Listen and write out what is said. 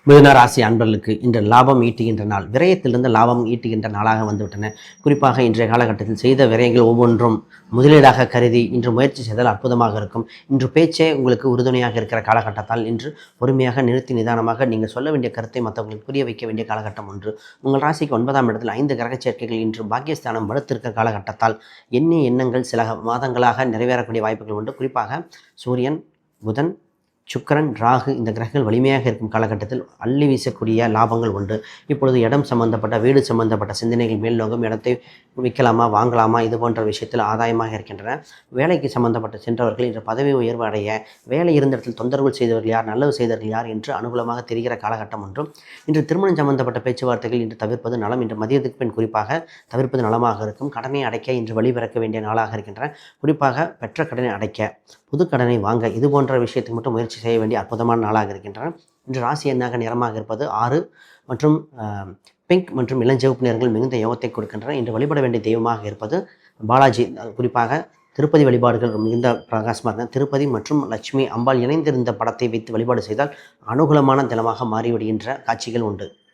மிதுன ராசி அன்பர்களுக்கு இன்று லாபம் ஈட்டுகின்ற நாள், விரயத்திலிருந்து லாபம் ஈட்டுகின்ற நாளாக வந்துவிட்டன. குறிப்பாக இன்றைய காலகட்டத்தில் செய்த விரயங்கள் ஒவ்வொன்றும் முதலீடாக கருதி இன்று முயற்சி செய்தால் அற்புதமாக இருக்கும். இன்று பேச்சே உங்களுக்கு உறுதுணையாக இருக்கிற காலகட்டத்தால் இன்று பொறுமையாக நிறுத்தி நிதானமாக நீங்கள் சொல்ல வேண்டிய கருத்தை மற்றவங்களுக்கு புரிய வைக்க வேண்டிய காலகட்டம் ஒன்று. உங்கள் ராசிக்கு 9ஆம் இடத்தில் 5 கிரக சேர்க்கைகள் இன்று பாக்கியஸ்தானம் வலுத்திருக்கிற காலகட்டத்தால் எண்ணிய எண்ணங்கள் சில மாதங்களாக நிறைவேறக்கூடிய வாய்ப்புகள் உண்டு. குறிப்பாக சூரியன், புதன், சுக்கிரன், ராகு இந்த கிரகங்கள் வலிமையாக இருக்கும் காலகட்டத்தில் அள்ளி வீசக்கூடிய லாபங்கள் உண்டு. இப்பொழுது இடம் சம்பந்தப்பட்ட, வீடு சம்பந்தப்பட்ட சிந்தனைகள் மேல்நோக்கும். இடத்தை விற்கலாமா, வாங்கலாமா, இது போன்ற விஷயத்தில் ஆதாயமாக இருக்கின்றன. வேலைக்கு சம்பந்தப்பட்ட சென்றவர்கள் இன்று பதவி உயர்வு அடைய, வேலை இருந்த இடத்தில் தொந்தரவு செய்தவர்கள் யார், நல்லது செய்தவர்கள் யார் என்று அனுகூலமாக தெரிகிற காலகட்டம் ஒன்றும். இன்று திருமணம் சம்பந்தப்பட்ட பேச்சுவார்த்தைகள் இன்று தவிர்ப்பது நலம். இன்று மதியத்துக்கு பின் குறிப்பாக தவிர்ப்பது நலமாக இருக்கும். கடனை அடைக்க இன்று வழிபிறக்க வேண்டிய நாளாக இருக்கின்றன. குறிப்பாக பெற்ற கடனை அடைக்க, புது கடனை வாங்க, இது போன்ற விஷயத்துக்கு மட்டும் முயற்சி செய்ய வேண்டிய அற்புதமான நாளாக இருக்கின்றன. இன்று ராசி எண்ணாக நிறமாக இருப்பது 6 மற்றும் பிங்க் மற்றும் இளஞ்சிவப்பு நிறங்கள் மிகுந்த யோகத்தை கொடுக்கின்றன. இன்று வழிபட வேண்டிய தெய்வமாக இருப்பது பாலாஜி. குறிப்பாக திருப்பதி வழிபாடுகள் மிகுந்த பிரகாசமாக இருக்கின்றன. திருப்பதி மற்றும் லட்சுமி அம்பாள் இணைந்திருந்த படத்தை வைத்து வழிபாடு செய்தால் அனுகூலமான தினமாக மாறிவிடுகின்ற காட்சிகள் உண்டு.